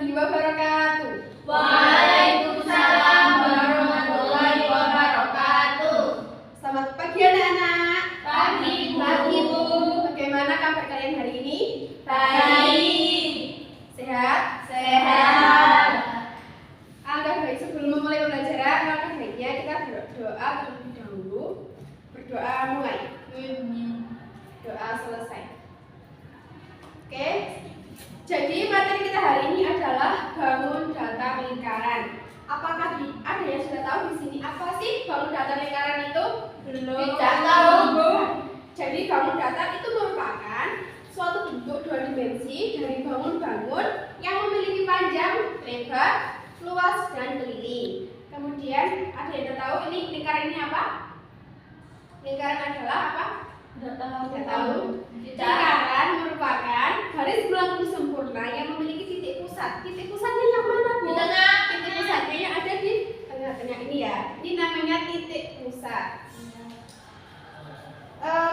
warahmatullahi wabarakatuh. Waalaikumsalam warahmatullahi wabarakatuh. Selamat pagi anak-anak. Pagi, Bu. Bagaimana kabar kalian hari ini? Baik. Sehat? Sehat. Alangkah baik sebelum memulai pembelajaran, alangkah baiknya kita berdoa terlebih dahulu. Berdoa mulai. Doa selesai. Oke. Jadi materi kita hari ini adalah bangun data lingkaran. Apakah ada yang sudah tahu di sini apa sih bangun data lingkaran itu? Belum. Tidak tahu, Bu. Jadi bangun data itu merupakan suatu bentuk dua dimensi dari bangun-bangun yang memiliki panjang, lebar, luas, dan keliling. Kemudian ada yang tahu ini lingkaran ini apa? Lingkaran adalah apa? Tidak tahu. Lingkaran merupakan garis melengkung sempurna yang memiliki titik pusat. Titik pusatnya yang mana, Bu? Di tengah. Titik pusatnya yang ada di tengah-tengah ini ya. Ini namanya titik pusat.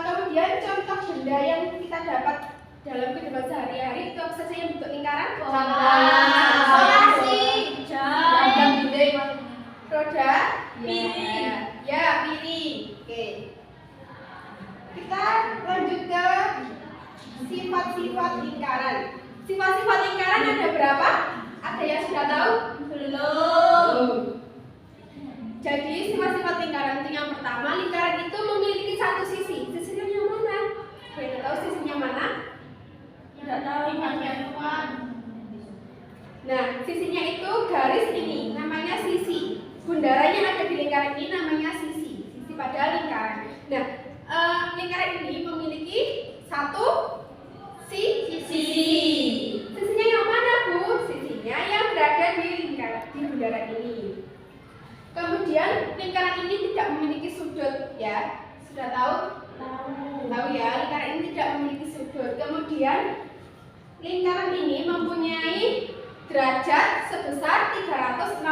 Kemudian contoh benda yang kita dapat dalam kehidupan sehari-hari itu apa saja yang bentuk lingkaran? Kolasi, jam, roda, piring. Ya, piring. Oke. Kita lanjut ke sifat-sifat lingkaran. Sifat-sifat lingkaran ada berapa? Ada yang sudah tahu? Belum. Jadi sifat-sifat lingkaran itu yang pertama, lingkaran itu memiliki satu sisi. Sisinya yang mana? Kalian tahu sisinya mana? Tidak tahu. Nah, sisinya itu garis ini, namanya sisi. Bundarannya ada di lingkaran ini namanya sisi. Sisi pada lingkaran. Nah, lingkaran ini memiliki satu sisi. Sisinya yang mana, Bu? Sisinya yang berada di bundaran ini. Kemudian lingkaran ini tidak memiliki sudut, ya. Sudah tahu? Tahu ya, lingkaran ini tidak memiliki sudut. Kemudian lingkaran ini mempunyai derajat sebesar 360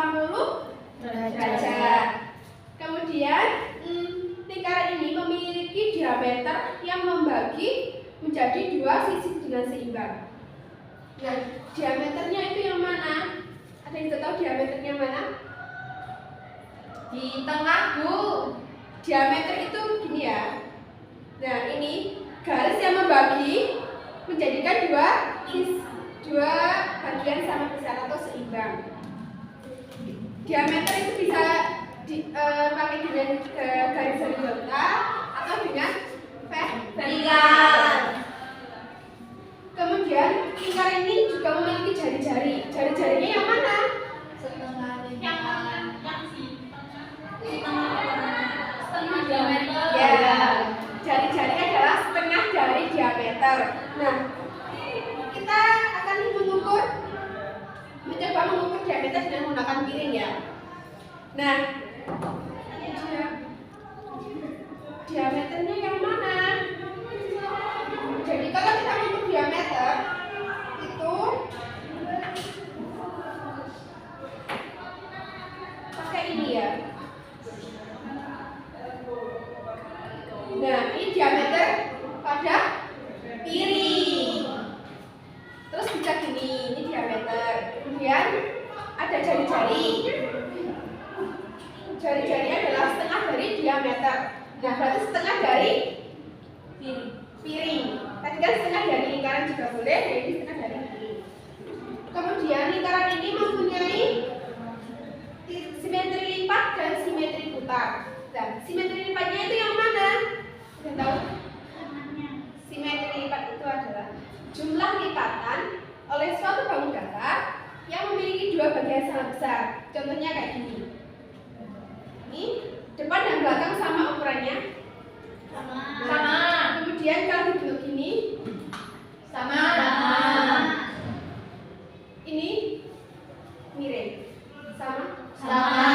derajat. Kemudian lingkaran ini memiliki diameter yang membagi menjadi dua sisi dengan seimbang. Nah, diameternya itu yang mana? Ada yang tahu diameternya mana? Di tengah, Bu. Diameter itu begini ya. Nah, ini garis yang membagi menjadikan dua bagian sama besar atau seimbang. Diameter itu bisa pakai dengan garis horizontal atau dengan vertikal. Kemudian lingkaran ini juga memiliki jari-jari. Jari-jarinya yang mana? Setengah diameter. Ya, jari-jari adalah setengah dari diameter. Nah, kita akan mencoba mengukur diameter dengan menggunakan piring ya. Nah, diameternya yang mana? Jadi kalau kita mengukur diameter itu pakai ini ya. Nah, ini diameter pada piring. Terus bisa gini, ini diameter. Kemudian ada jari-jari. Jari-jari adalah setengah dari diameter. Nah, berarti setengah dari piring. Tadi kan setengah dari lingkaran juga boleh, jadi setengah dari piring. Kemudian lingkaran ini mempunyai simetri lipat dan simetri putar. Dan simetri lipatnya itu yang mana? Sudah tahu? Simetri lipat itu adalah jumlah lipatan oleh suatu bangun data yang memiliki dua bagian sangat besar. Contohnya kayak gini. Ini depan dan belakang sama ukurannya? Sama. Kemudian kalau dibentuk gini Sama. Ini miring. Sama? Sama.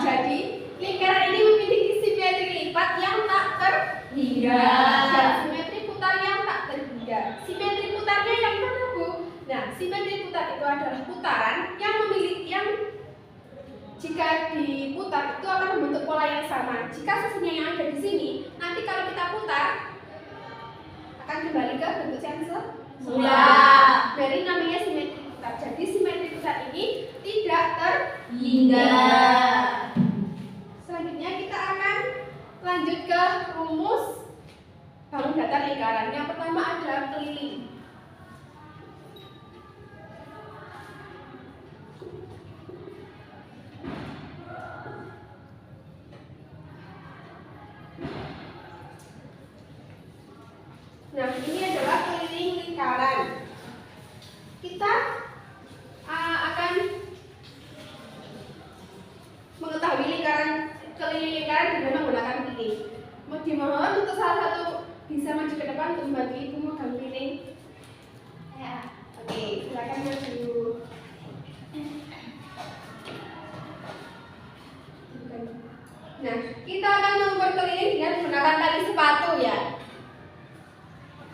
Jadi lingkaran ini memiliki simetri lipat yang tak terhingga dan simetri putar yang tak terhingga. Simetri putarnya yang mana, Bu? Nah, simetri putar itu adalah putaran yang jika diputar itu akan membentuk pola yang sama. Jika sisinya yang ada di sini, nanti kalau kita putar akan kembali ke bentuk yang Semula. Dari namanya simetri pusat. Jadi simetri pusat ini tidak Hingga. Selanjutnya kita akan lanjut ke rumus bangun datar lingkaran. Yang pertama adalah keliling. Nah, ini adalah keliling lingkaran. Kita akan mengetahui keliling lingkaran dengan menggunakan keliling. Dimohon untuk salah satu bisa maju ke depan untuk membantu ibu megang keliling. Ya, oke, silakan maju. Nah, kita akan mengukur keliling dengan menggunakan tali sepatu ya.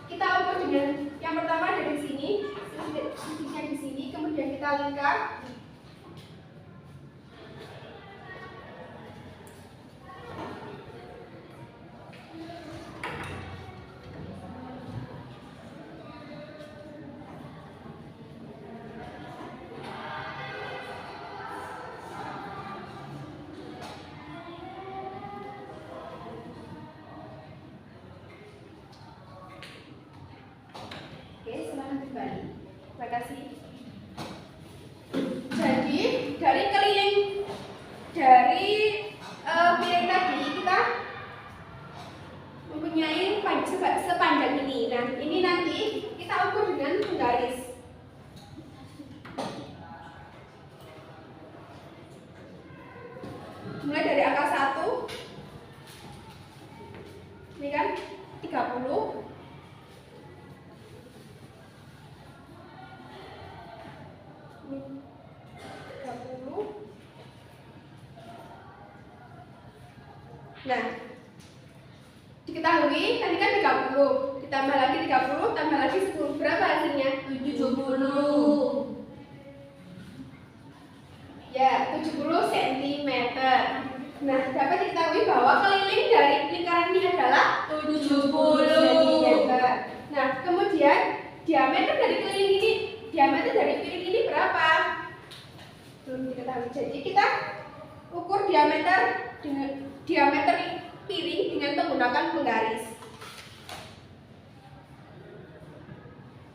Kita ukur dengan yang pertama dari sini, sisinya di sini, kemudian kita lingkar. Oke, selamat kembali. Terima kasih. Jadi dari keliling piring tadi kita mempunyai sepanjang ini. Nah, ini nanti kita ukur dengan penggaris. Mulai dari angka 1. Ini kan 30. Nah, diketahui tadi kan 30, ditambah lagi 30, tambah lagi 10. Berapa hasilnya? 70. Ya, 70 cm. Nah, dapat diketahui bahwa keliling dari lingkaran ini adalah 70 cm. Nah, kemudian diameter dari keliling ini, diameter dari piring ini berapa? Belum diketahui. Jadi kita ukur diameter piring dengan menggunakan penggaris.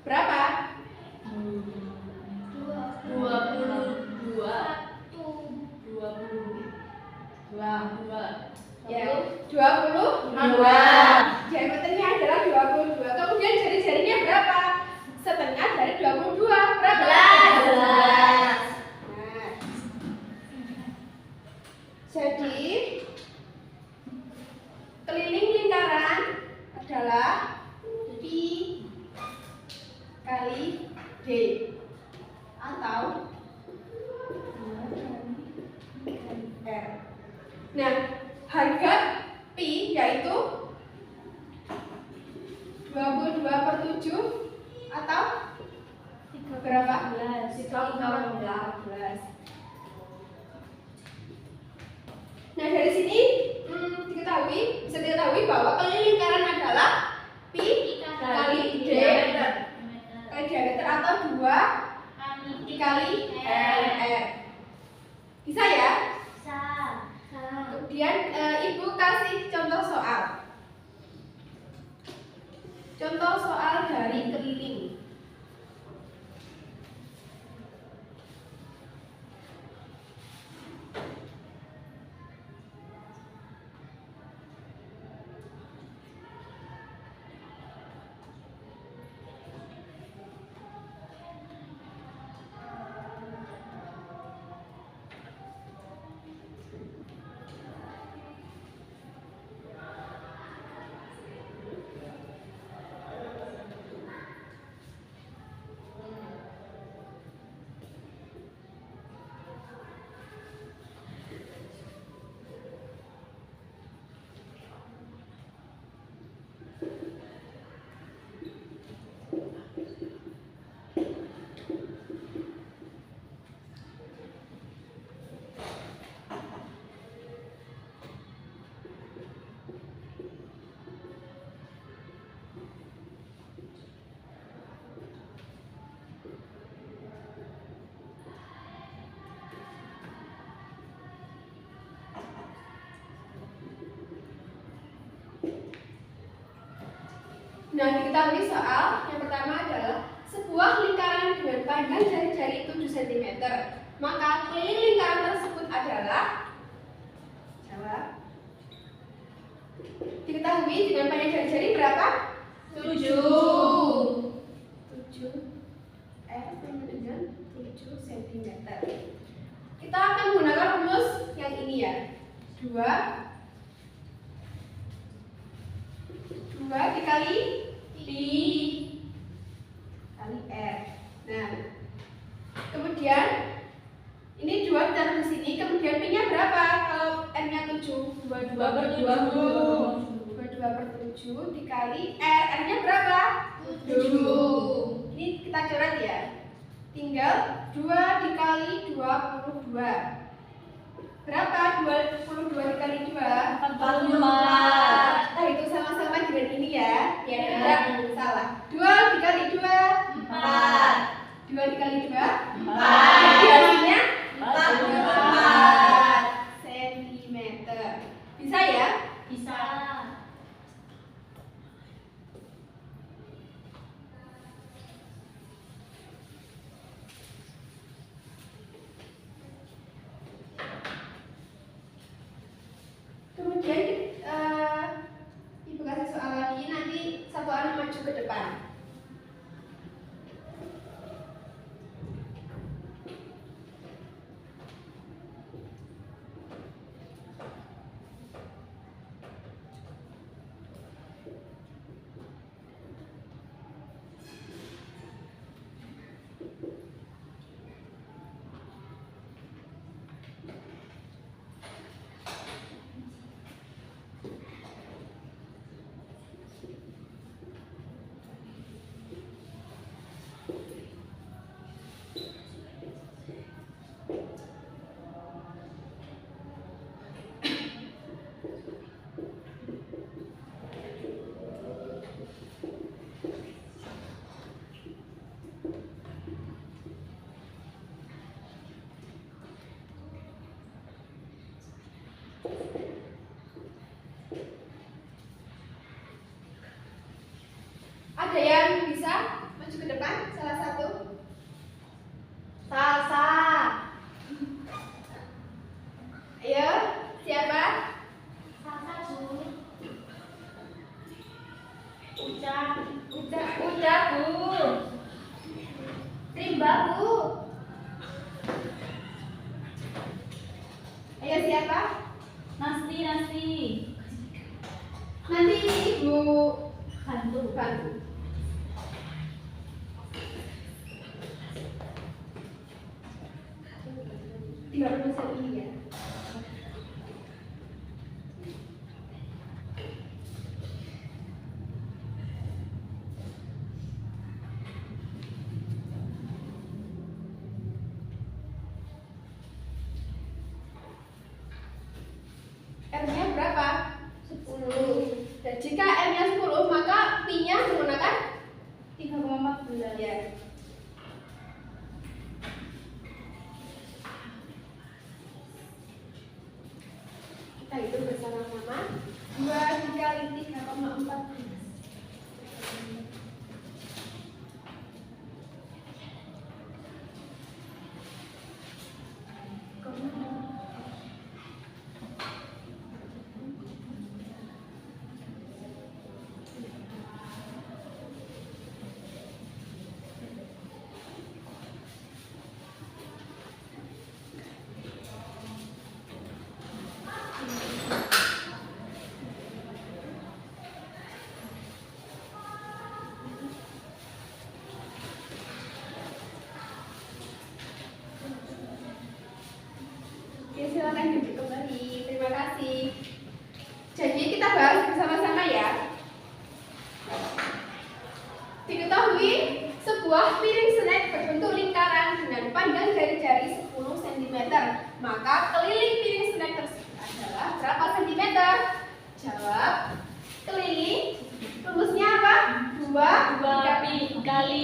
Berapa? 22. Ya, 22. Diameternya adalah 22. Kemudian jari-jarinya berapa? Setengah dari 22. Berapa? 11. Nah, jadi keliling lingkaran adalah pi kali d atau r. Nah, harga pi yaitu 22/7 atau berapa? 13. Nah, dari sini bisa diketahui bahwa keliling lingkaran adalah pi kali diameter atau 2 dikali r. Bisa ya? Kemudian ibu kasih contoh soal. Contoh soal dari keliling. Nah, diketahui soal yang pertama adalah sebuah lingkaran dengan panjang jari-jari 7 cm. Maka keliling lingkaran tersebut adalah jawab. Diketahui dengan panjang jari-jari berapa? 7. 7 dengan 7 cm. Kita akan menggunakan rumus yang ini ya. 2 dikali pi kali r. Nah, kemudian ini 2 ditaruh di sini, kemudian pi-nya berapa? Kalau r-nya 7, 22 per 7 dikali r-nya berapa? 7. Ini kita coret ya. Tinggal 2 dikali 22. Berapa? 22 dikali 2? 44. Kita hitung sama-sama dengan ini ya. Ya, tidak salah. 2 dikali 2? 4. 2 dikali 2? 4. Jadi hasilnya 44 cm. Bisa ya? Bisa. Kemudian Ibu kasih soal lagi, nanti satu anak maju ke depan. Ada yang bisa maju ke depan? Salah satu. Salsa. Ayo, siapa? Salsa, Bu. Ucap. Ucap, Bu. Rimba, Bu. Ayo, siapa? Nasi. Nanti Ibu Bantu. Tinggal rumus ini ya. R-nya berapa? 10. Dan jika R-nya 10, maka pi-nya menggunakan 3,14 ya. Kita hitung bersama-sama. 2 dikali 3,14. Oke, silakan duduk kembali. Terima kasih. Jadi kita bahas bersama-sama ya. Diketahui sebuah piring snack berbentuk lingkaran dengan panjang jari-jari 10 cm. Maka keliling piring snack tersebut adalah berapa sentimeter? Jawab. Keliling. Rumusnya apa? 2 pi kali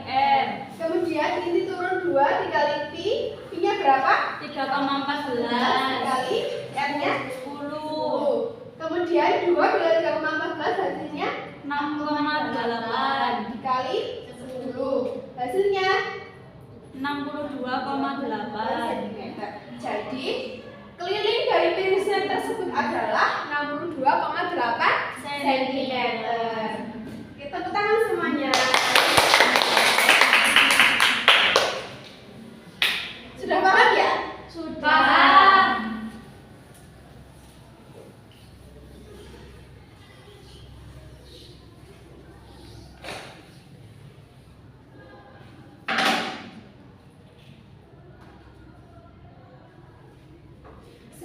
r. Kemudian ini turun 2 dikali pi. Pi-nya berapa? 3,14 Dikali R-nya 10. 10. Kemudian 2 dikali 3,14 hasilnya 6,8 dikali 10. Hasilnya 62,8. cm. Jadi keliling dari irisan tersebut adalah 62,8 cm. Kita tepuk tangan semuanya. Sudah paham ya? Sudah.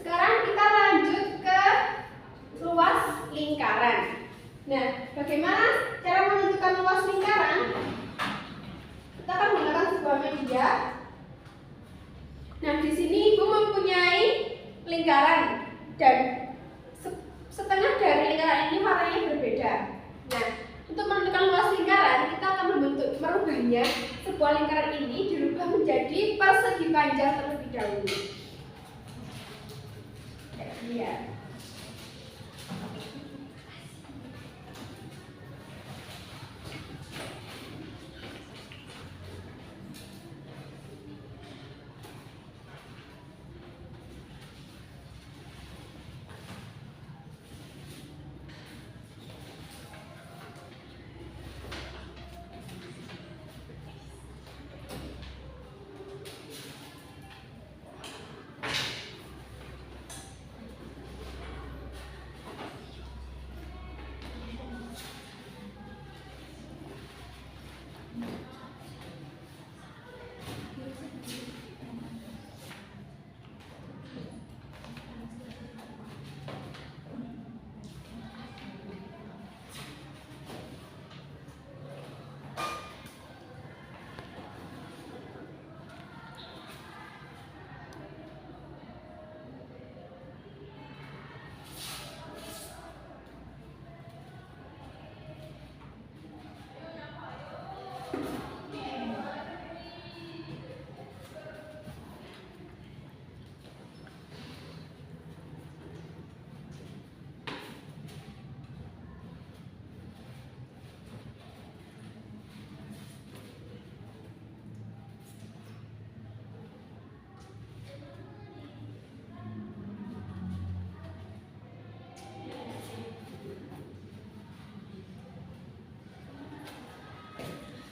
Sekarang kita lanjut ke luas lingkaran. Nah, bagaimana cara menentukan luas lingkaran? Kita akan menggunakan sebuah media. Nah, di sini Ibu mempunyai lingkaran dan setengah dari lingkaran ini warnanya berbeda. Nah, untuk menentukan luas lingkaran, kita akan merubahnya. Sebuah lingkaran ini dirubah menjadi persegi panjang terlebih dahulu. Iya.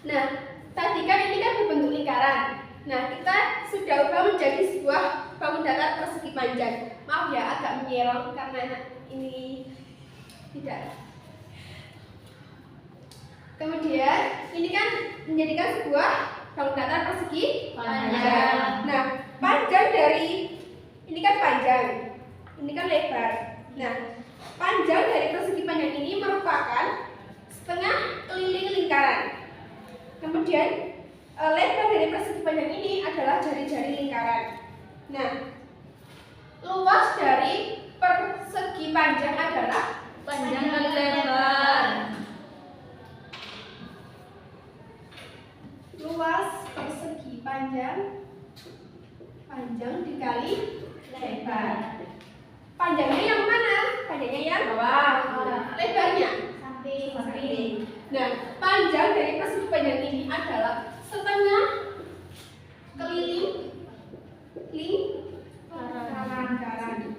Nah, tadi kan ini kan berbentuk lingkaran. Nah, kita sudah ubah menjadi sebuah bangun datar persegi panjang. Maaf ya, agak menyerong karena ini tidak. Kemudian, ini kan menjadikan sebuah bangun datar persegi panjang. Nah, panjang dari ini kan panjang, ini kan lebar. Nah, panjang dari persegi panjang ini merupakan setengah keliling lingkaran. Kemudian lebar dari persegi panjang ini adalah jari-jari lingkaran. Nah, luas dari persegi panjang adalah Panjang kali lebar. Luas persegi panjang dikali lebar. Panjangnya yang mana? Panjangnya yang bawah. Lebarnya samping. Nah, panjang dari persegi panjang ini adalah setengah keliling lingkaran.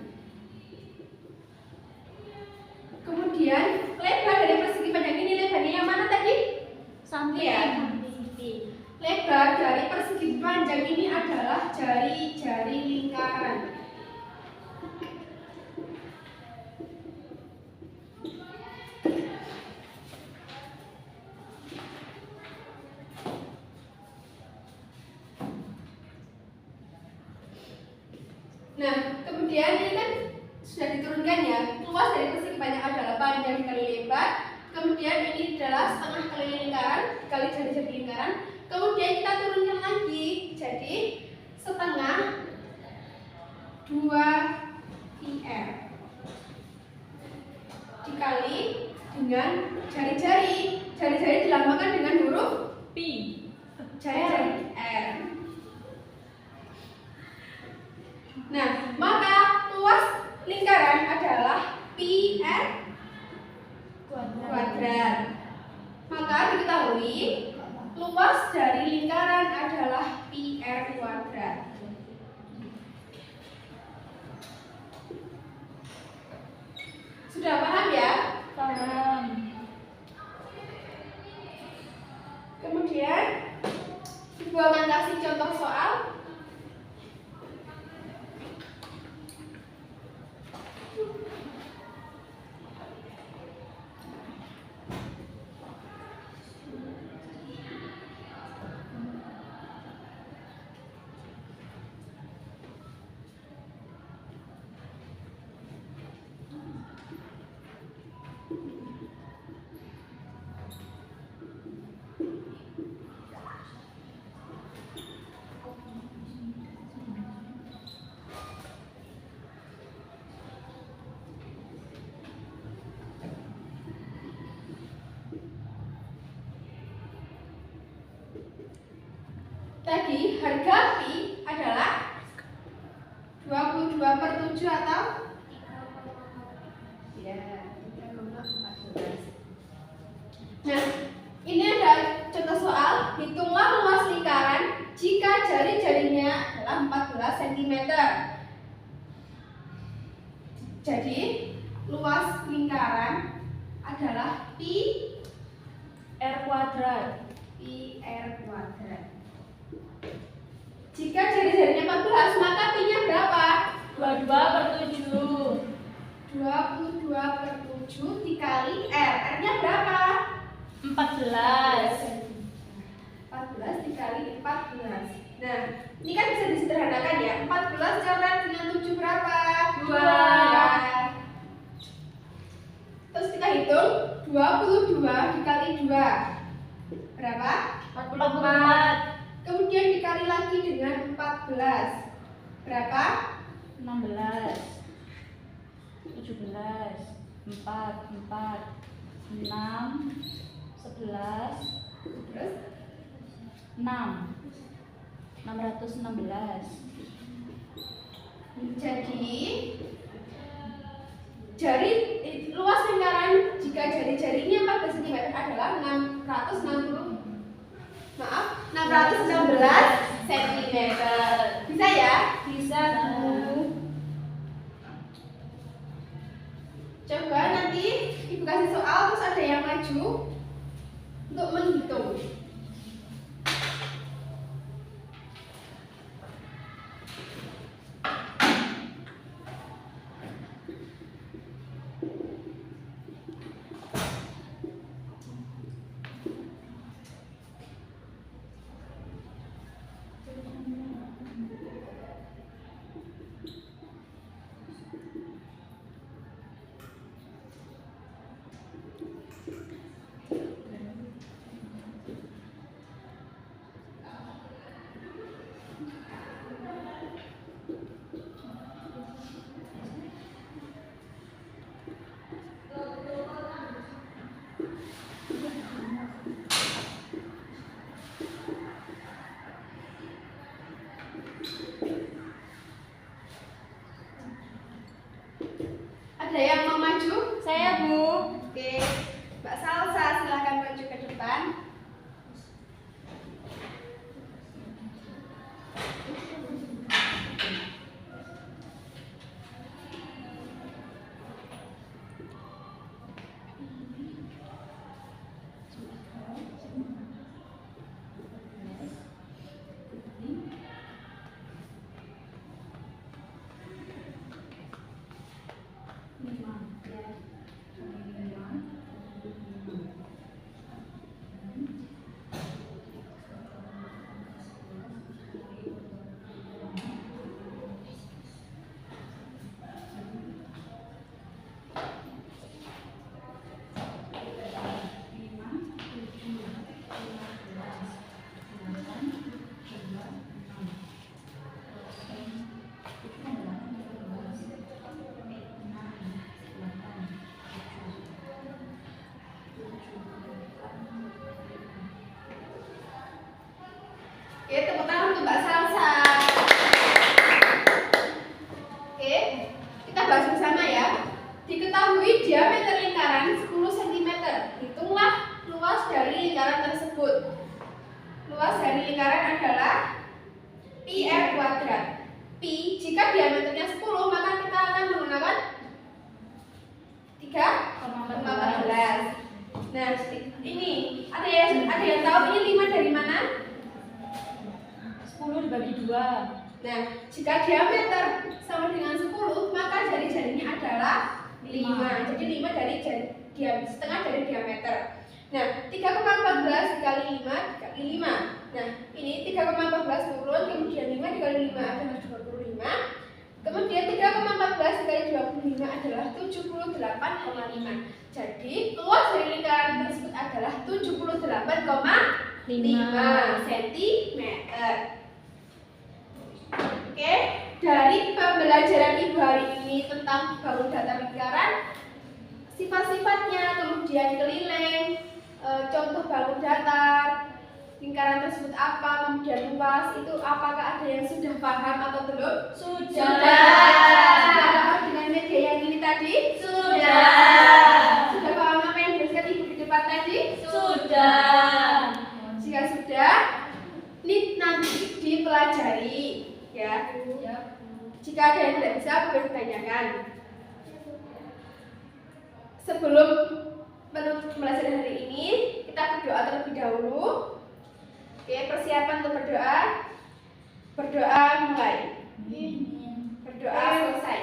Kemudian lebar dari persegi panjang ini, lebarnya yang mana tadi? Samping. Ya. Lebar dari persegi panjang ini adalah jari-jari lingkaran. Nah, kemudian ini kan sudah diturunkan ya. Luas dari persegi panjang adalah panjang dikali lebar. Kemudian ini adalah setengah keliling lingkaran dikali jari-jari lingkaran. Kemudian kita turunkan lagi, jadi setengah 2πr dikali dengan jari-jari. Jari-jari dilambangkan dengan huruf Pi. jari-jari R. Nah, maka luas lingkaran adalah πr kuadrat. Maka diketahui luas dari lingkaran adalah pi r kuadrat. Sudah paham ya? Paham. Kemudian Ibu akan kasih contoh soal. Tadi harga pi adalah 22/7 atau ya 3,14. Nah, ini ada contoh soal. Hitunglah luas lingkaran jika jari-jarinya adalah 14 cm. Jadi, luas lingkaran adalah pi R kuadrat. pi r kuadrat. Jika jari-jarinya 14, maka pi-nya berapa? 22/7. 22/7 dikali R. R-nya berapa? 14. 14 dikali 14. Nah, ini kan bisa disederhanakan ya. 14 coret dengan 7 berapa? 2. Nah, terus kita hitung 22 dikali 2 berapa? 44. Kemudian dikali lagi dengan 14 berapa? 16. 17. 4. 6. 11. Terus 6. 616. Jadi luas lingkaran jika jari-jarinya 14 cm adalah 616 cm. Bisa ya? Bisa, Bu. Coba nanti Ibu kasih soal terus ada yang maju untuk menghitung. Ada yang mau maju? Saya, Bu. Oke, Mbak Salsa silahkan maju ke depan. Oke, tepuk tangan untuk Mbak Salsa. Oke, kita bahas bersama ya. Diketahui diameter lingkaran 10 cm. Hitunglah luas dari luas dari lingkaran adalah pi r kuadrat. Pi jika diameternya 10 maka kita akan menggunakan 3,14. Nah, ini ada yang tahu ini 5 dari mana? 10 dibagi 2. Nah, jika diameter sama dengan 10 maka jari-jarinya adalah 5. Jadi 5 dari setengah dari diameter. Nah, 3,14 dikali 5 dikali 5. Nah, ini 3,14 turun, kemudian 5 dikali 5 adalah 25. Kemudian 3,14 dikali 25 adalah 78,5. Jadi, luas dari lingkaran tersebut adalah 78,5 cm. Oke, dari pembelajaran Ibu hari ini tentang bangun datar lingkaran, sifat-sifatnya, kemudian keliling, contoh bangun datar, lingkaran tersebut apa, kemudian luas, itu apakah ada yang sudah paham atau belum? Sudah. Sudah paham dengan media yang ini tadi? Sudah. Sudah paham apa yang dijelaskan Ibu di depan tadi? Sudah. Jika sudah, ini nanti dipelajari ya. Jika ada yang tidak bisa, boleh ditanyakan. Sebelum pembelajaran hari ini, kita berdoa terlebih dahulu. Oke, persiapan untuk berdoa. Berdoa mulai. Berdoa selesai.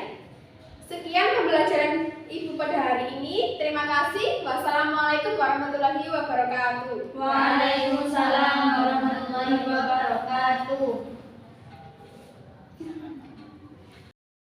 Sekian pembelajaran Ibu pada hari ini. Terima kasih. Wassalamualaikum warahmatullahi wabarakatuh. Waalaikumsalam warahmatullahi wabarakatuh.